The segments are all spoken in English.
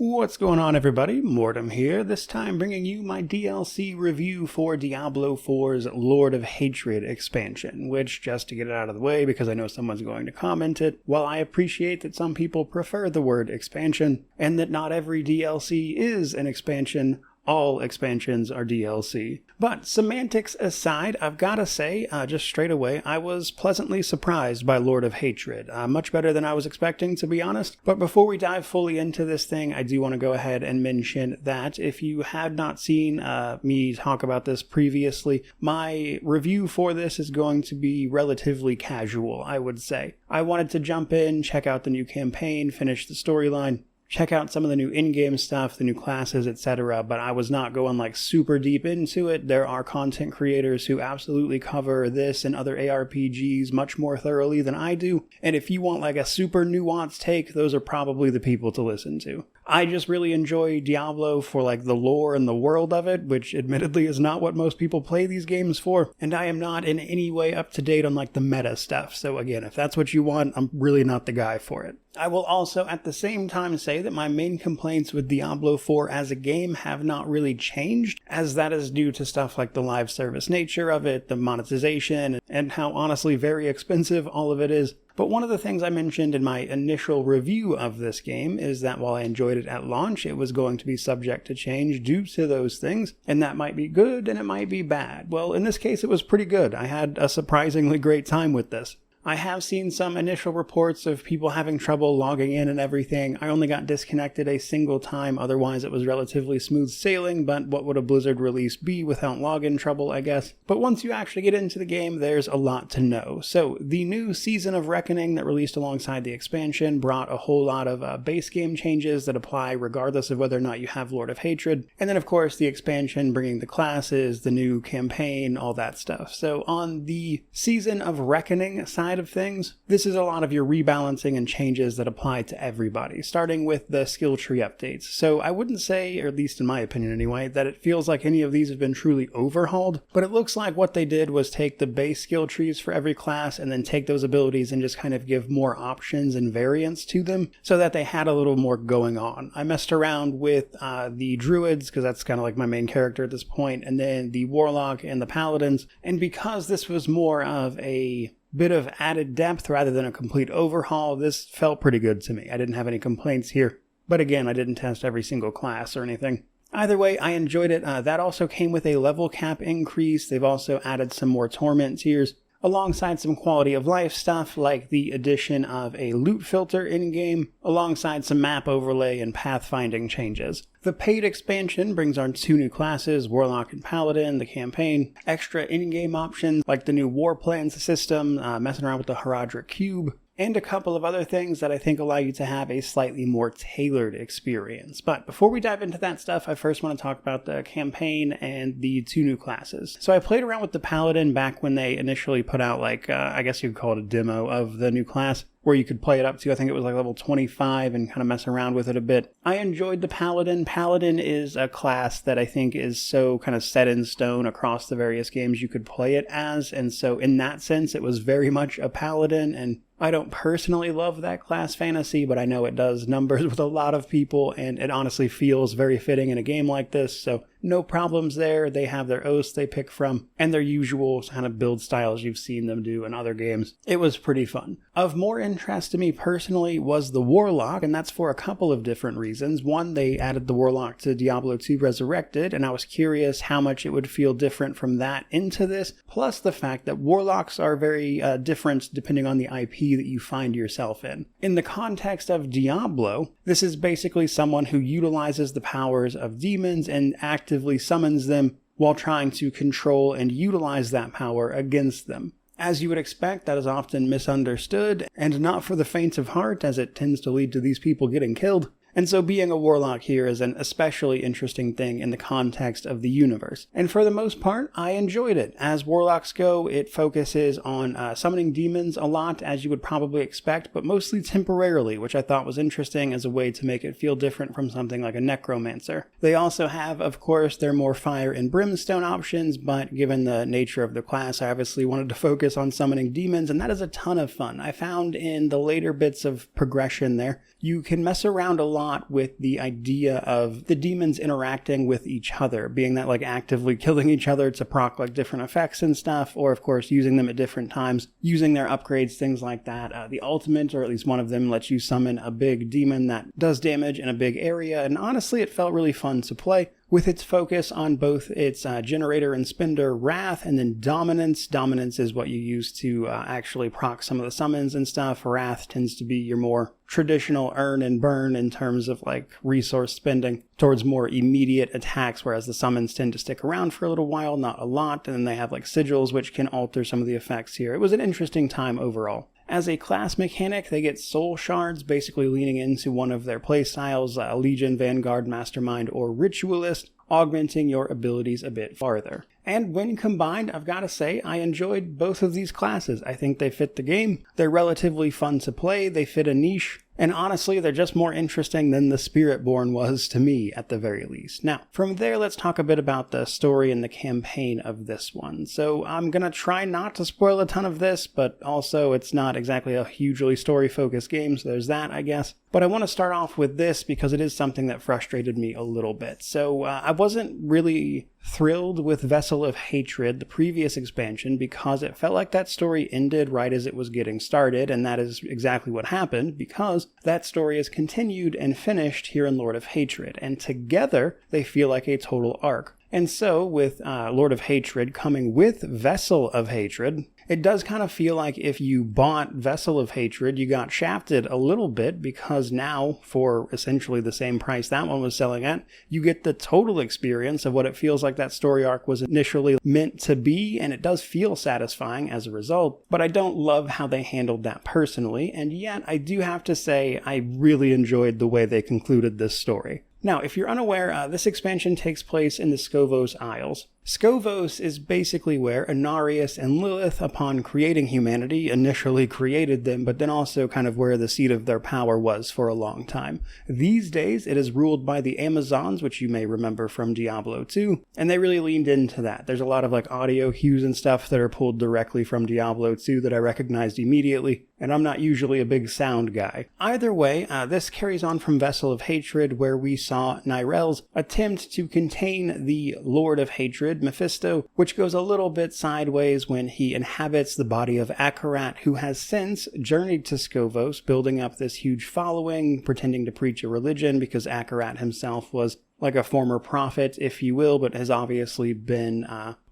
What's going on, everybody? Mortem here, this time bringing you my DLC review for Diablo 4's Lord of Hatred expansion, which, just to get it out of the way because I know someone's going to comment it, while I appreciate that some people prefer the word expansion, and that not every DLC is an expansion, all expansions are DLC. But semantics aside, I've gotta say, just straight away, I was pleasantly surprised by Lord of Hatred. Much better than I was expecting, to be honest. But before we dive fully into this thing, I do want to go ahead and mention that if you had not seen me talk about this previously, my review for this is going to be relatively casual, I would say. I wanted to jump in, check out the new campaign, finish the storyline, check out some of the new in-game stuff, the new classes, etc., but I was not going like super deep into it. There are content creators who absolutely cover this and other ARPGs much more thoroughly than I do, and if you want like a super nuanced take, those are probably the people to listen to. I just really enjoy Diablo for like the lore and the world of it, which admittedly is not what most people play these games for, and I am not in any way up to date on like the meta stuff, so again, if that's what you want, I'm really not the guy for it. I will also at the same time say that my main complaints with Diablo 4 as a game have not really changed, as that is due to stuff like the live service nature of it, the monetization, and how honestly very expensive all of it is. But one of the things I mentioned in my initial review of this game is that while I enjoyed it at launch, it was going to be subject to change due to those things, and that might be good and it might be bad. Well, in this case, it was pretty good. I had a surprisingly great time with this. I have seen some initial reports of people having trouble logging in and everything. I only got disconnected a single time, otherwise it was relatively smooth sailing, but what would a Blizzard release be without login trouble, I guess? But once you actually get into the game, there's a lot to know. So, the new Season of Reckoning that released alongside the expansion brought a whole lot of base game changes that apply regardless of whether or not you have Lord of Hatred. And then of course the expansion bringing the classes, the new campaign, all that stuff. So on the Season of Reckoning side of things, this is a lot of your rebalancing and changes that apply to everybody, starting with the skill tree updates. So I wouldn't say, or at least in my opinion anyway, that it feels like any of these have been truly overhauled, but it looks like what they did was take the base skill trees for every class and then take those abilities and just kind of give more options and variants to them so that they had a little more going on. I messed around with the druids, because that's kind of like my main character at this point, and then the warlock and the paladins, and because this was more of a bit of added depth rather than a complete overhaul, this felt pretty good to me. I didn't have any complaints here, but again, I didn't test every single class or anything. Either way, I enjoyed it. That also came with a level cap increase. They've also added some more torment tiers, alongside some quality of life stuff like the addition of a loot filter in-game, alongside some map overlay and pathfinding changes. The paid expansion brings on 2 new classes, Warlock and Paladin, the campaign, extra in-game options like the new War Plans system, messing around with the Herodric Cube, and a couple of other things that I think allow you to have a slightly more tailored experience. But before we dive into that stuff, I first want to talk about the campaign and the 2 new classes. So I played around with the Paladin back when they initially put out I guess you could call it a demo of the new class, where you could play it up to, I think it was like level 25 and kind of mess around with it a bit. I enjoyed the Paladin. Paladin is a class that I think is so kind of set in stone across the various games you could play it as, and so in that sense it was very much a Paladin, and I don't personally love that class fantasy, but I know it does numbers with a lot of people, and it honestly feels very fitting in a game like this, so no problems there. They have their oaths they pick from, and their usual kind of build styles you've seen them do in other games. It was pretty fun. Of more interest to me personally was the Warlock, and that's for a couple of different reasons. One, they added the Warlock to Diablo 2 Resurrected, and I was curious how much it would feel different from that into this, plus the fact that Warlocks are very different depending on the IP that you find yourself in. In the context of Diablo, this is basically someone who utilizes the powers of demons and actively summons them while trying to control and utilize that power against them. As you would expect, that is often misunderstood, and not for the faint of heart, as it tends to lead to these people getting killed. And so being a warlock here is an especially interesting thing in the context of the universe. And for the most part, I enjoyed it. As warlocks go, it focuses on summoning demons a lot, as you would probably expect, but mostly temporarily, which I thought was interesting as a way to make it feel different from something like a necromancer. They also have, of course, their more fire and brimstone options, but given the nature of the class, I obviously wanted to focus on summoning demons, and that is a ton of fun. I found in the later bits of progression there, you can mess around a lot lot with the idea of the demons interacting with each other, being that like actively killing each other to proc like different effects and stuff, or of course using them at different times, using their upgrades, things like that. The ultimate, or at least one of them, lets you summon a big demon that does damage in a big area, and honestly it felt really fun to play, with its focus on both its generator and spender Wrath, and then Dominance. Dominance is what you use to actually proc some of the summons and stuff. Wrath tends to be your more traditional earn and burn in terms of like resource spending towards more immediate attacks, whereas the summons tend to stick around for a little while, not a lot, and then they have like sigils which can alter some of the effects here. It was an interesting time overall. As a class mechanic, they get soul shards, basically leaning into one of their playstyles, Legion, Vanguard, Mastermind, or Ritualist, augmenting your abilities a bit farther. And when combined, I've got to say, I enjoyed both of these classes. I think they fit the game, they're relatively fun to play, they fit a niche, and honestly, they're just more interesting than the Spiritborn was to me, at the very least. Now, from there, let's talk a bit about the story and the campaign of this one. So I'm going to try not to spoil a ton of this, but also it's not exactly a hugely story-focused game, so there's that, I guess. But I want to start off with this because it is something that frustrated me a little bit. So I wasn't really thrilled with Vessel of Hatred, the previous expansion, because it felt like that story ended right as it was getting started, and that is exactly what happened, because that story is continued and finished here in Lord of Hatred, and together they feel like a total arc. And so, with Lord of Hatred coming with Vessel of Hatred, it does kind of feel like if you bought Vessel of Hatred, you got shafted a little bit, because now, for essentially the same price that one was selling at, you get the total experience of what it feels like that story arc was initially meant to be, and it does feel satisfying as a result. But I don't love how they handled that personally, and yet I do have to say I really enjoyed the way they concluded this story. Now, if you're unaware, this expansion takes place in the Scovos Isles. Scovos is basically where Inarius and Lilith, upon creating humanity, initially created them, but then also kind of where the seat of their power was for a long time. These days, it is ruled by the Amazons, which you may remember from Diablo 2, and they really leaned into that. There's a lot of like audio cues and stuff that are pulled directly from Diablo 2 that I recognized immediately, and I'm not usually a big sound guy. Either way, this carries on from Vessel of Hatred, where we saw Nirel's attempt to contain the Lord of Hatred, Mephisto, which goes a little bit sideways when he inhabits the body of Akarat, who has since journeyed to Scovos, building up this huge following, pretending to preach a religion, because Akarat himself was like a former prophet, if you will, but has obviously been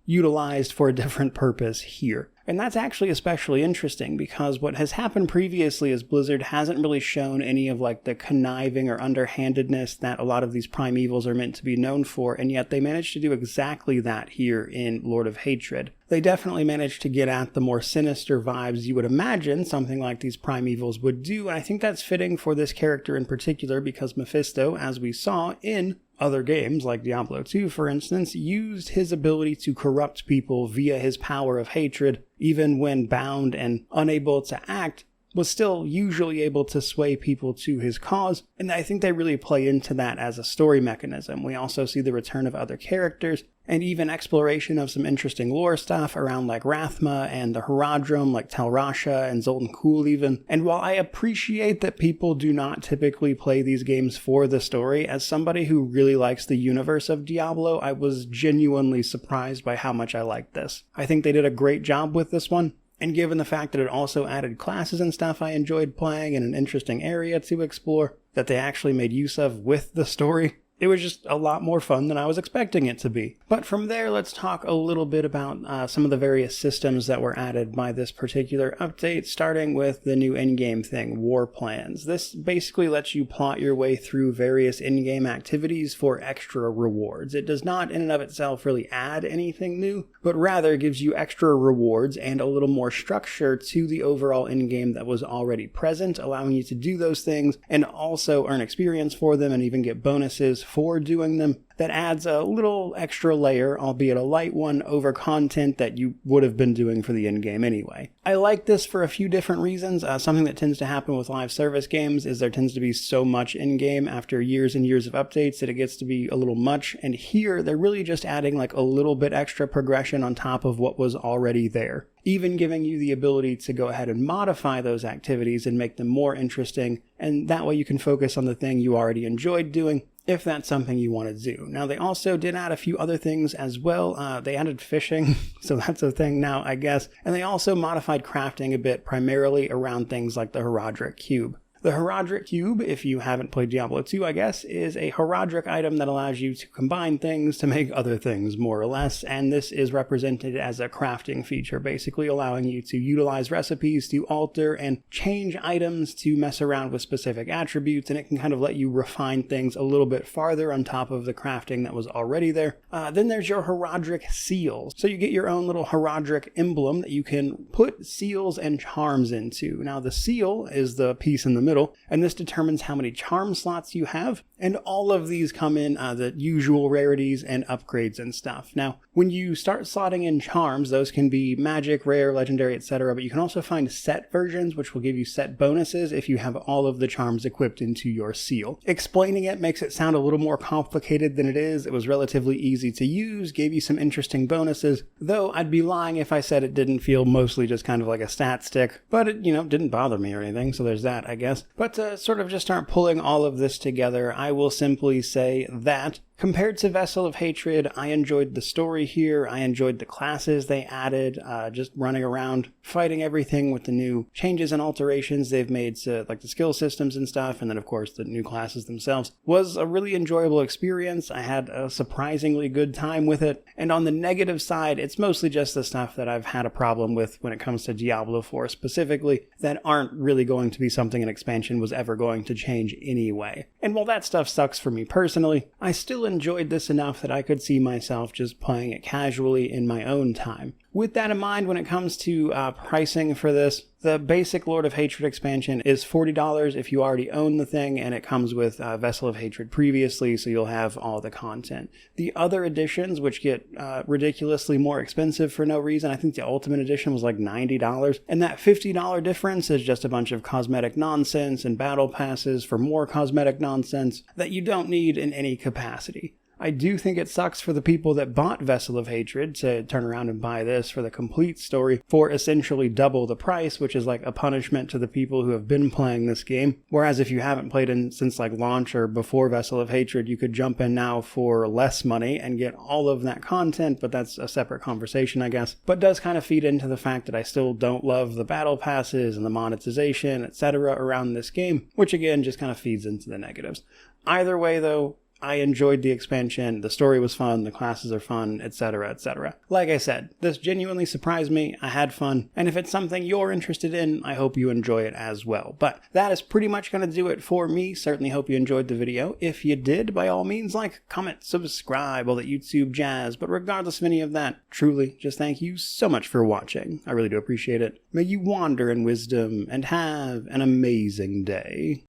utilized for a different purpose here. And that's actually especially interesting, because what has happened previously is Blizzard hasn't really shown any of like the conniving or underhandedness that a lot of these primevals are meant to be known for, and yet they managed to do exactly that here in Lord of Hatred. They definitely managed to get at the more sinister vibes you would imagine something like these primevals would do, and I think that's fitting for this character in particular, because Mephisto, as we saw in other games, like Diablo 2 for instance, used his ability to corrupt people via his power of hatred, even when bound and unable to act, was still usually able to sway people to his cause, and I think they really play into that as a story mechanism. We also see the return of other characters, and even exploration of some interesting lore stuff around like Rathma and the Herodrum, like Tel Rasha and Zoltan Kuhl even. And while I appreciate that people do not typically play these games for the story, as somebody who really likes the universe of Diablo, I was genuinely surprised by how much I liked this. I think they did a great job with this one. And given the fact that it also added classes and stuff I enjoyed playing and an interesting area to explore that they actually made use of with the story, it was just a lot more fun than I was expecting it to be. But from there, let's talk a little bit about some of the various systems that were added by this particular update, starting with the new in-game thing, War Plans. This basically lets you plot your way through various in-game activities for extra rewards. It does not in and of itself really add anything new, but rather gives you extra rewards and a little more structure to the overall in-game that was already present, allowing you to do those things and also earn experience for them and even get bonuses for doing them that adds a little extra layer, albeit a light one, over content that you would have been doing for the in-game anyway. I like this for a few different reasons. Something that tends to happen with live service games is there tends to be so much in-game after years and years of updates that it gets to be a little much, and here they're really just adding like a little bit extra progression on top of what was already there, even giving you the ability to go ahead and modify those activities and make them more interesting, and that way you can focus on the thing you already enjoyed doing, if that's something you want to do. Now, they also did add a few other things as well. They added fishing, so that's a thing now, I guess. And they also modified crafting a bit, primarily around things like the Horadric Cube. The Horadric Cube, if you haven't played Diablo 2, I guess, is a Horadric item that allows you to combine things to make other things, more or less, and this is represented as a crafting feature, basically allowing you to utilize recipes to alter and change items to mess around with specific attributes, and it can kind of let you refine things a little bit farther on top of the crafting that was already there. Then there's your Horadric Seals. So you get your own little Horadric emblem that you can put seals and charms into. Now, the seal is the piece in the middle, and this determines how many charm slots you have, and all of these come in the usual rarities and upgrades and stuff. Now, when you start slotting in charms, those can be magic, rare, legendary, etc., but you can also find set versions, which will give you set bonuses if you have all of the charms equipped into your seal. Explaining it makes it sound a little more complicated than it is. It was relatively easy to use, gave you some interesting bonuses, though I'd be lying if I said it didn't feel mostly just kind of like a stat stick, but it, didn't bother me or anything, so there's that, I guess. But to sort of just start pulling all of this together, I will simply say that compared to Vessel of Hatred, I enjoyed the story here. I enjoyed the classes they added, just running around, fighting everything with the new changes and alterations they've made to like the skill systems and stuff, and then of course the new classes themselves. Was a really enjoyable experience. I had a surprisingly good time with it. And on the negative side, it's mostly just the stuff that I've had a problem with when it comes to Diablo 4 specifically, that aren't really going to be something an expansion was ever going to change anyway. And while that stuff sucks for me personally, I still enjoyed this enough that I could see myself just playing it casually in my own time. With that in mind, when it comes to pricing for this, the basic Lord of Hatred expansion is $40 if you already own the thing, and it comes with Vessel of Hatred previously, so you'll have all the content. The other editions, which get ridiculously more expensive for no reason, I think the Ultimate Edition was like $90, and that $50 difference is just a bunch of cosmetic nonsense and battle passes for more cosmetic nonsense that you don't need in any capacity. I do think it sucks for the people that bought Vessel of Hatred to turn around and buy this for the complete story for essentially double the price, which is like a punishment to the people who have been playing this game. Whereas if you haven't played in since like launch or before Vessel of Hatred, you could jump in now for less money and get all of that content, but that's a separate conversation, I guess. But does kind of feed into the fact that I still don't love the battle passes and the monetization, etc. around this game, which again just kind of feeds into the negatives. Either way though, I enjoyed the expansion, the story was fun, the classes are fun, etc., etc. Like I said, this genuinely surprised me, I had fun, and if it's something you're interested in, I hope you enjoy it as well. But that is pretty much going to do it for me. Certainly hope you enjoyed the video. If you did, by all means, like, comment, subscribe, all that YouTube jazz. But regardless of any of that, truly, just thank you so much for watching. I really do appreciate it. May you wander in wisdom and have an amazing day.